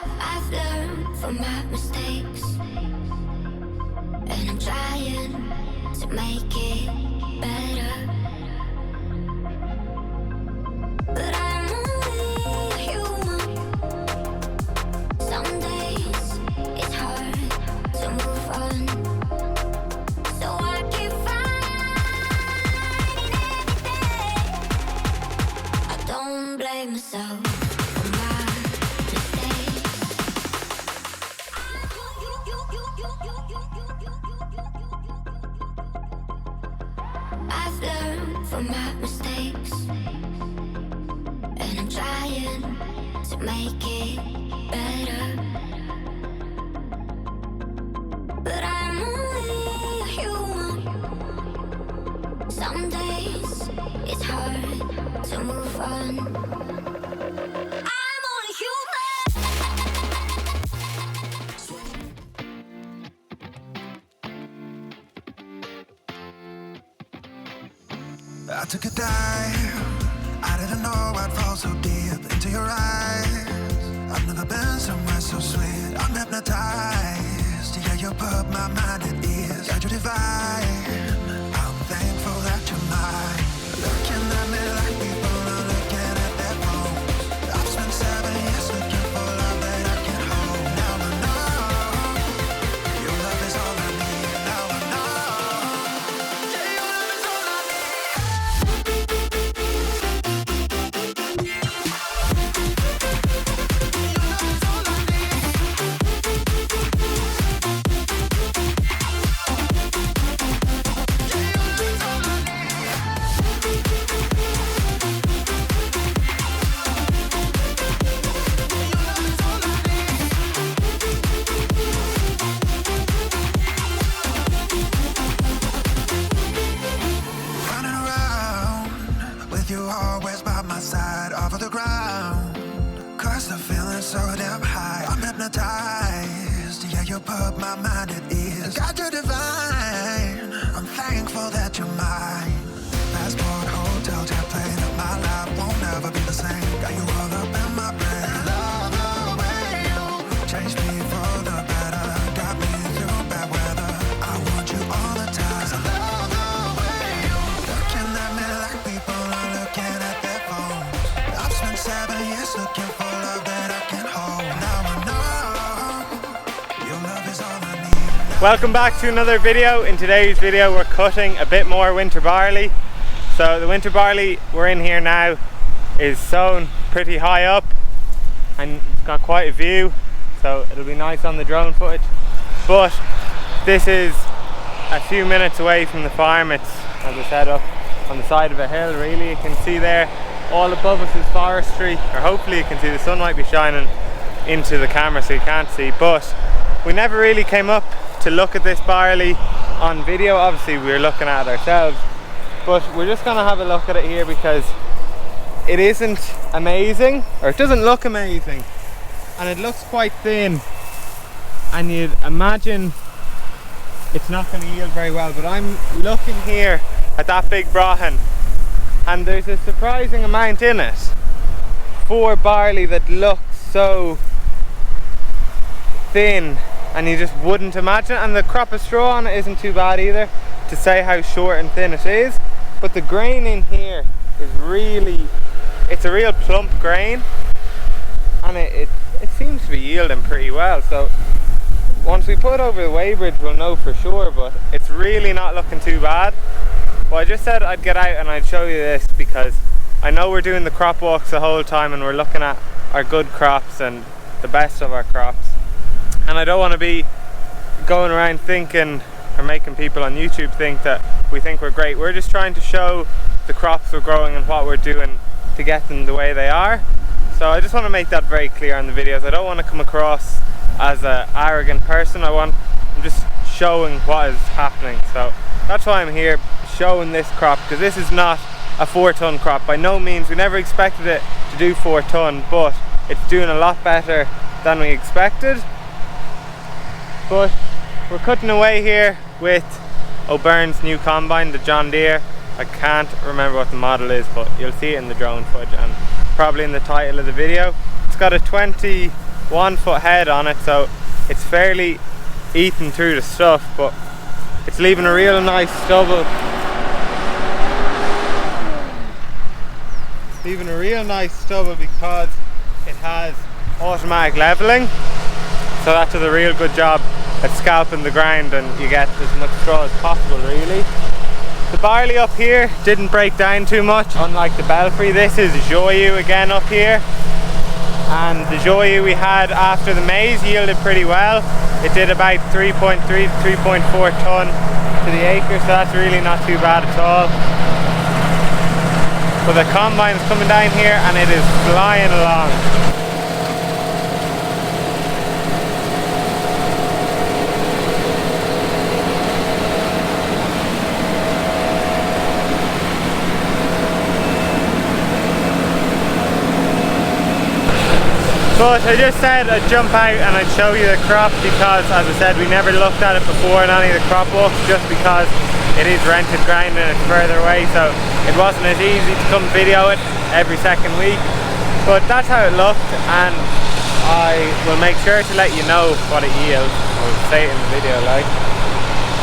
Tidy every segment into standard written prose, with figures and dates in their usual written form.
I've learned from my mistakes, and I'm trying to make it better. But I'm only human. Some days it's hard to move on, so I keep fighting every day. I don't blame myself for my mistakes. I've learned from my mistakes, and I'm trying to make it better. But I'm only human. Some days it's hard to move on. I'm only human. I took a dive. I didn't know I'd fall so deep into your eyes. I've never been somewhere so sweet. I'm hypnotized. Yeah, you put my mind at ease. Yeah, you're divine. I'm thankful that you're mine. Looking at me like people are looking at their phones. I've spent 7 years looking for love that I can hold. Now I know your love is all I need. Now I know. Yeah, your love is all I need. Running around with you always by my side, off of the ground. Cause the feeling's so damn high. I'm hypnotized. Yeah, you put my mind at ease. God, you're divine. I'm thankful that you're mine. Passport, hotel, jet plane. My life won't ever be the same. Got you all up in my brain. Love the way you changed me for the better. Got me through bad weather. I want you all the time. 'Cause I love the way you looking at me like people are looking at their phones. I've spent 7 years looking for love that I can hold. Now I know your love is all I need. Welcome back to another video. In today's video we're cutting a bit more winter barley. So the winter barley we're in here now is sown pretty high up and it's got quite a view, so it'll be nice on the drone footage. But this is a few minutes away from the farm. It's, as I said, up on the side of a hill really. You can see there all above us is forestry, or hopefully you can see. The sun might be shining into the camera so you can't see, but we never really came up to look at this barley on video. Obviously we're looking at it ourselves, but we're just gonna have a look at it here because it isn't amazing, or it doesn't look amazing, and it looks quite thin, and you'd imagine it's not going to yield very well. But I'm looking here at that big bracken, and there's a surprising amount in it for barley that looks so thin, and you just wouldn't imagine. And the crop of straw on it isn't too bad either, to say how short and thin it is. But the grain in here is really, it's a real plump grain, and it seems to be yielding pretty well. So once we put it over the weighbridge we'll know for sure, but it's really not looking too bad. Well, I just said I'd get out and I'd show you this because I know we're doing the crop walks the whole time and we're looking at our good crops and the best of our crops, and I don't want to be going around thinking or making people on YouTube think that we think we're great. We're just trying to show the crops we're growing and what we're doing to get them the way they are. So I just want to make that very clear on the videos. I don't want to come across as an arrogant person. I'm just showing what is happening. So that's why I'm here showing this crop, because this is not a 4-ton crop by no means. We never expected it to do 4 ton, but it's doing a lot better than we expected. But we're cutting away here with O'Byrne's new combine, the John Deere. I can't remember what the model is, but you'll see it in the drone footage and probably in the title of the video. It's got a 20 1 foot head on it, so it's fairly eaten through the stuff, but it's leaving a real nice stubble. It's leaving a real nice stubble because it has automatic leveling, so that does a real good job at scalping the ground, and you get as much straw as possible really. The barley up here didn't break down too much, unlike the belfry. This is Joyeux again up here, and the Joyeux we had after the maize yielded pretty well. It did about 3.3 to 3.4 tonne to the acre, so that's really not too bad at all. But the combine's coming down here and it is flying along. But I just said I'd jump out and I'd show you the crop because, as I said, we never looked at it before in any of the crop walks, just because it is rented ground and it's further away, so it wasn't as easy to come video it every second week. But that's how it looked, and I will make sure to let you know what it yields. I'll say it in the video like.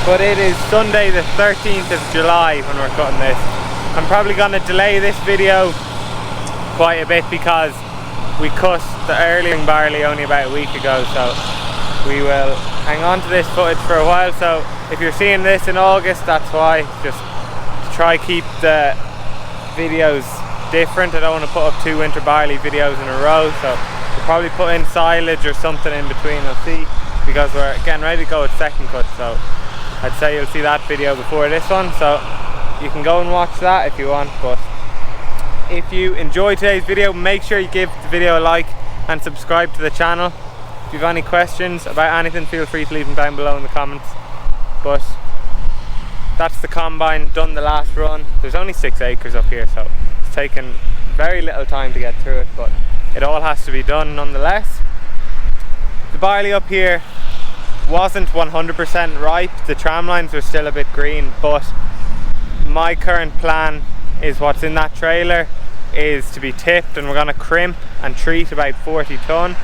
But it is Sunday the 13th of July when we're cutting this. I'm probably going to delay this video quite a bit because we cut the early barley only about a week ago, so we will hang on to this footage for a while. So if you're seeing this in August, that's why. Just to try keep the videos different. I don't want to put up 2 winter barley videos in a row, so we'll probably put in silage or something in between. I'll see, because we're getting ready to go with second cut, so I'd say you'll see that video before this one, so you can go and watch that if you want. But if you enjoyed today's video, make sure you give the video a like and subscribe to the channel. If you have any questions about anything, feel free to leave them down below in the comments. But that's the combine, done the last run. There's only 6 acres up here, so it's taken very little time to get through it, but it all has to be done nonetheless. The barley up here wasn't 100% ripe. The tram lines were still a bit green, but my current plan is what's in that trailer is to be tipped, and we're going to crimp and treat about 40 tonne,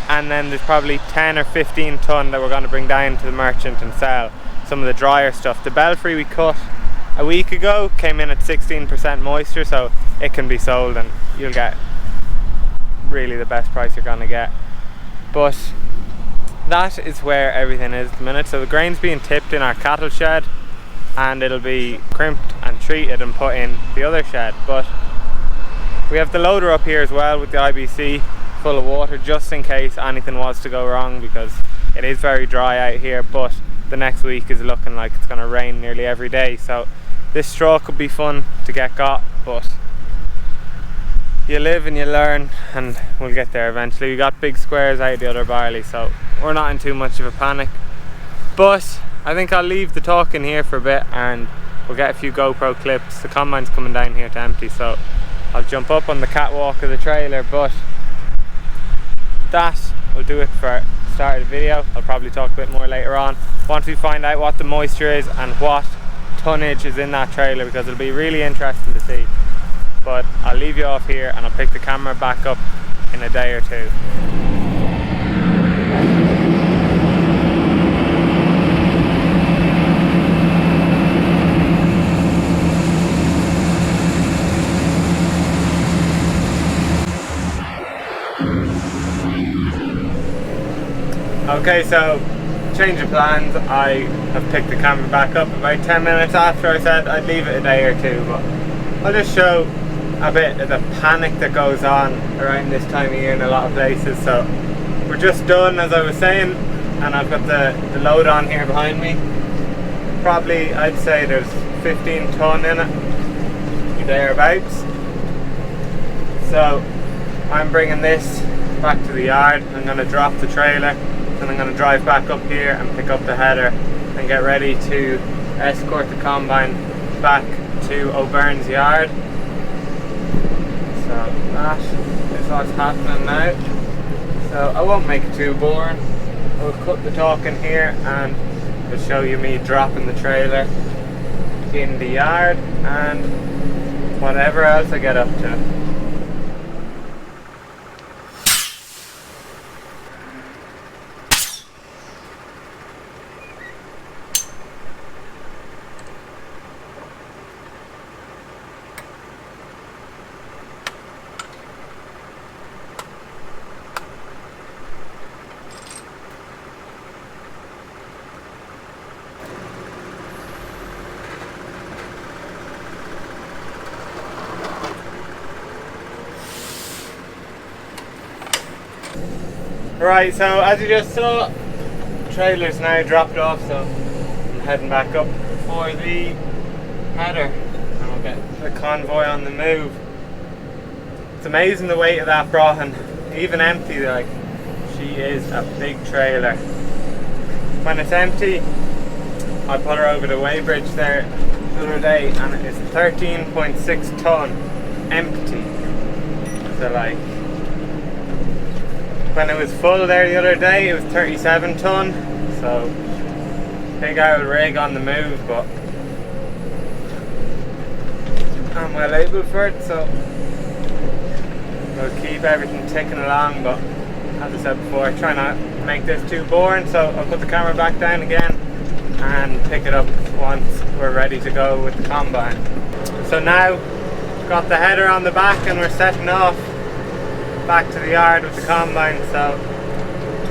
and then there's probably 10 or 15 tonne that we're going to bring down to the merchant and sell some of the drier stuff. The belfry we cut a week ago came in at 16% moisture, so it can be sold and you'll get really the best price you're going to get. But that is where everything is at the minute. So the grain's being tipped in our cattle shed, and it'll be crimped and treated and put in the other shed. But we have the loader up here as well with the IBC full of water, just in case anything was to go wrong, because it is very dry out here. But the next week is looking like it's going to rain nearly every day, so this straw could be fun to get got, but you live and you learn, and we'll get there eventually. We got big squares out of the other barley, so we're not in too much of a panic. But I think I'll leave the talking here for a bit and we'll get a few GoPro clips. The combine's coming down here to empty, so I'll jump up on the catwalk of the trailer. But that will do it for the start of the video. I'll probably talk a bit more later on once we find out what the moisture is and what tonnage is in that trailer, because it'll be really interesting to see. But I'll leave you off here and I'll pick the camera back up in a day or two. Okay, so change of plans. I have picked the camera back up about 10 minutes after I said I'd leave it a day or two, but I'll just show a bit of the panic that goes on around this time of year in a lot of places. So we're just done, as I was saying, and I've got the load on here behind me. Probably, I'd say there's 15 tonne in it, thereabouts. So I'm bringing this back to the yard. I'm going to drop the trailer, and I'm going to drive back up here and pick up the header and get ready to escort the combine back to O'Byrne's yard. So that is what's happening now. So I won't make it too boring. I'll cut the talking here and I'll show you me dropping the trailer in the yard and whatever else I get up to. Right, so as you just saw, the trailer's now dropped off, so I'm heading back up for the header and we'll get the convoy on the move. It's amazing the weight of that Brahan, even empty, like, she is a big trailer. When it's empty, I put her over the weighbridge there the other day and it is 13.6 ton empty. So like, when it was full there the other day, it was 37 ton. So big old rig on the move, but I'm well able for it, so we'll keep everything ticking along. But as I said before, I try not to make this too boring, so I'll put the camera back down again and pick it up once we're ready to go with the combine. So now got the header on the back and we're setting off back to the yard with the combine. So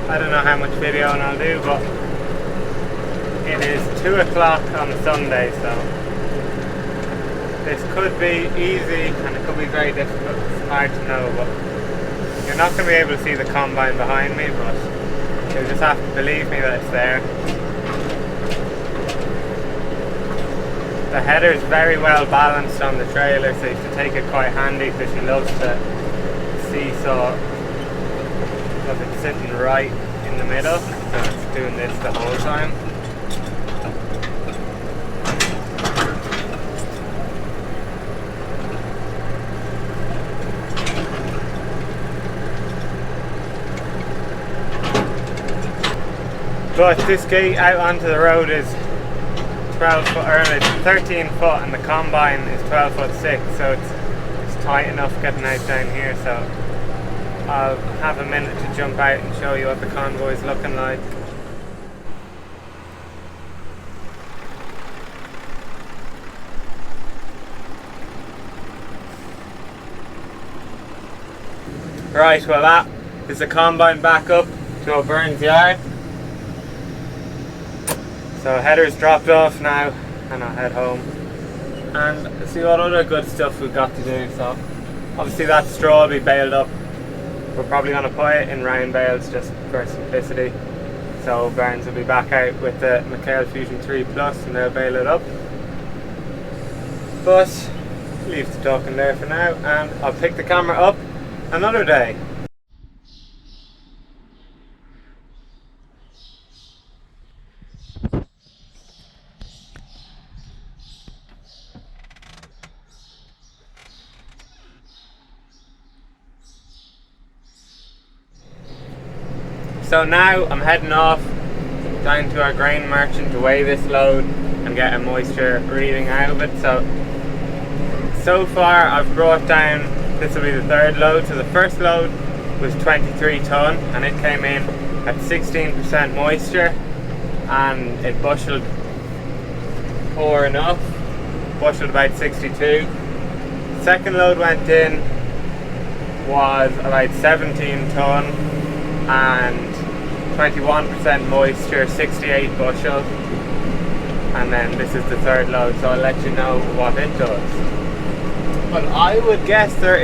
I don't know how much videoing I'll do, but it is 2 o'clock on Sunday, so this could be easy and it could be very difficult. It's hard to know, but you're not going to be able to see the combine behind me, but you'll just have to believe me that it's there. The header is very well balanced on the trailer, so you have to take it quite handy because she loves to seesaw, because it's sitting right in the middle, so it's doing this the whole time. But this gate out onto the road is 12 foot, or it's 13 foot, and the combine is 12 foot 6, so it's tight enough getting out down here. So I'll have a minute to jump out and show you what the convoy is looking like. Right, well that is the combine back up to O'Byrne's yard. So header's dropped off now and I'll head home and see what other good stuff we've got to do. So obviously that straw will be baled up. We're probably going to put it in round bales just for simplicity. So Barnes will be back out with the McHale Fusion 3 Plus and they'll bale it up. But leave the talking there for now and I'll pick the camera up another day. So now I'm heading off down to our grain merchant to weigh this load and get a moisture reading out of it. So far I've brought down, this will be the third load. So the first load was 23 ton and it came in at 16% moisture and it bushelled poor enough, bushelled about 62. Second load went in was about 17 ton and 21% moisture, 68 bushel, and then this is the third load, so I'll let you know what it does. But I would guess there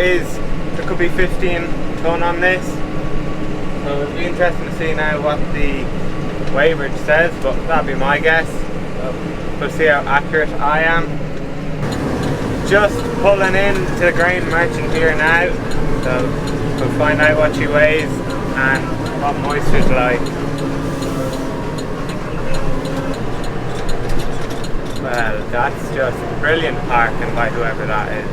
could be 15 ton on this, so it'll be interesting to see now what the weighbridge says, but that'd be my guess. So we'll see how accurate I am. Just pulling in to the grain merchant here now, so we'll find out what she weighs and what moisture's like. Well, that's just brilliant parking by whoever that is.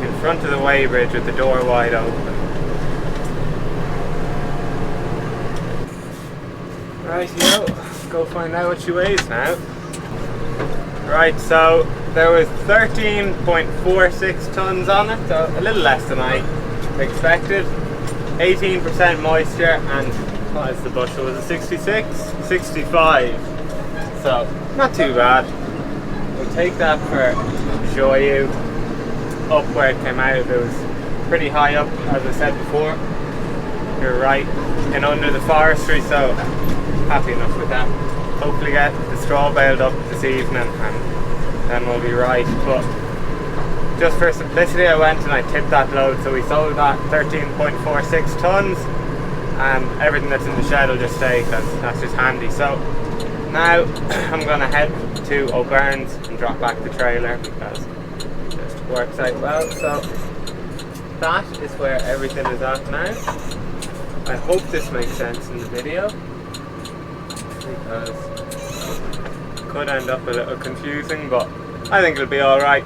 In front of the weighbridge with the door wide open. Right, go find out what she weighs now. Right, so there was 13.46 tons on it, so a little less than I expected. 18% moisture, and what is the bushel? Was it 66? 65. So not too bad. We'll take that for show you up where it came out. It was pretty high up, as I said before. You're right in under the forestry, so happy enough with that. Hopefully get the straw baled up this evening and then we'll be right. But just for simplicity I went and I tipped that load, so we sold that 13.46 tons and everything that's in the shed will just stay because that's just handy. So now I'm going to head to O'Byrne's and drop back the trailer because it just works out well. So that is where everything is at now. I hope this makes sense in the video because it could end up a little confusing, but I think it'll be alright.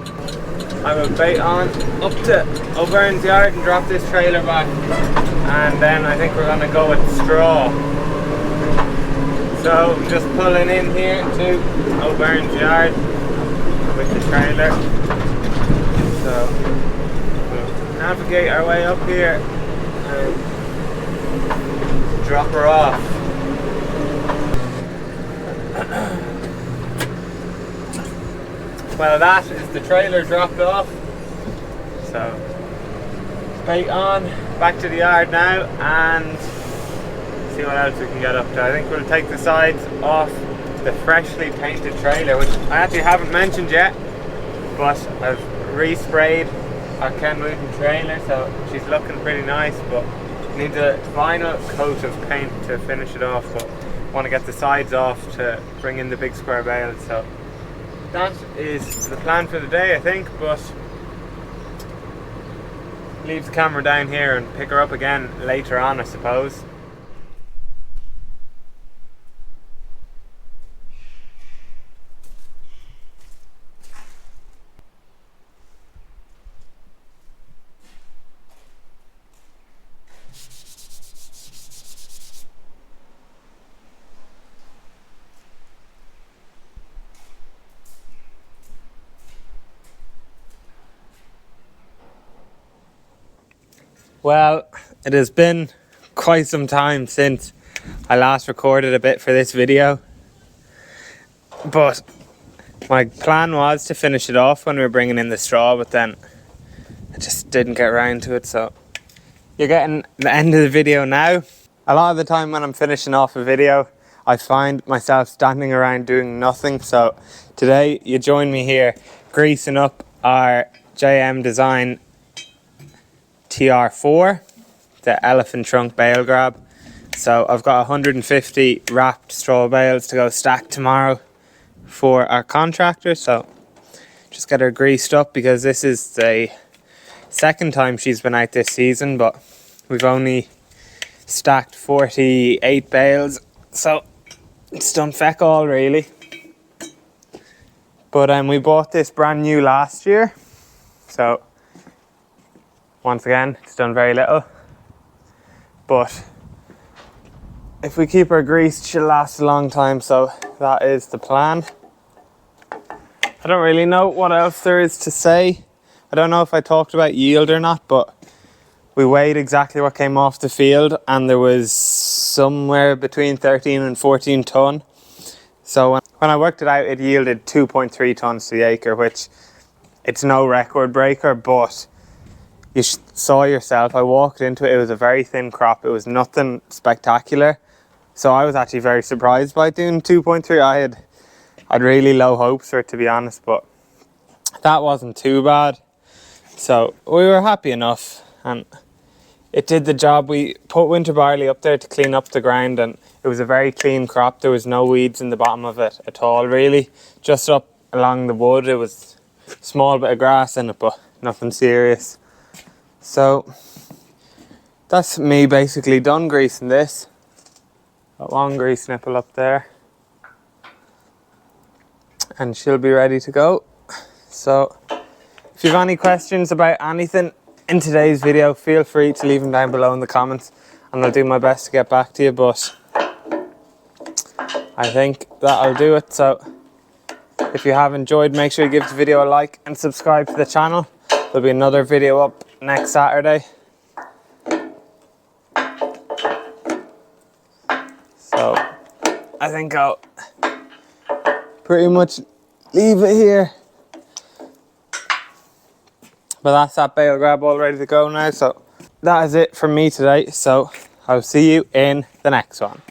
I will bait on up to O'Byrne's yard and drop this trailer back, and then I think we're going to go with straw. So I'm just pulling in here to O'Byrne's yard with the trailer. So we'll navigate our way up here and drop her off. Well, that is the trailer dropped off. So bait on back to the yard now and see what else we can get up to. I think we'll take the sides off the freshly painted trailer, which I actually haven't mentioned yet, but I've resprayed our Ken Wooten trailer, so she's looking pretty nice, but needs a final coat of paint to finish it off. But I want to get the sides off to bring in the big square bales. So that is the plan for the day, I think, but leave the camera down here and pick her up again later on, I suppose. Well, it has been quite some time since I last recorded a bit for this video, but my plan was to finish it off when we were bringing in the straw, but then I just didn't get around to it. So you're getting the end of the video now. A lot of the time when I'm finishing off a video, I find myself standing around doing nothing. So today you join me here greasing up our JM Design TR4, the elephant trunk bale grab. So I've got 150 wrapped straw bales to go stack tomorrow for our contractor. So just get her greased up because this is the second time she's been out this season, but we've only stacked 48 bales, so it's done feck all really. But we bought this brand new last year, so once again, it's done very little, but if we keep her greased, she'll last a long time, so that is the plan. I don't really know what else there is to say. I don't know if I talked about yield or not, but we weighed exactly what came off the field, and there was somewhere between 13 and 14 tonne. So when I worked it out, it yielded 2.3 tonnes to the acre, which it's no record breaker, but you saw yourself, I walked into it, it was a very thin crop, it was nothing spectacular. So I was actually very surprised by doing 2.3. I had really low hopes for it, to be honest, but that wasn't too bad. So we were happy enough, and it did the job. We put winter barley up there to clean up the ground, and it was a very clean crop. There was no weeds in the bottom of it at all, really. Just up along the wood, it was a small bit of grass in it, but nothing serious. So that's me basically done greasing this. Got one grease nipple up there, and she'll be ready to go. So if you have any questions about anything in today's video, feel free to leave them down below in the comments, and I'll do my best to get back to you. But I think that'll do it. So if you have enjoyed, make sure you give the video a like and subscribe to the channel. There'll be another video up next Saturday. So I think I'll pretty much leave it here. But that's that bale grab all ready to go now. So that is it from me today. So I'll see you in the next one.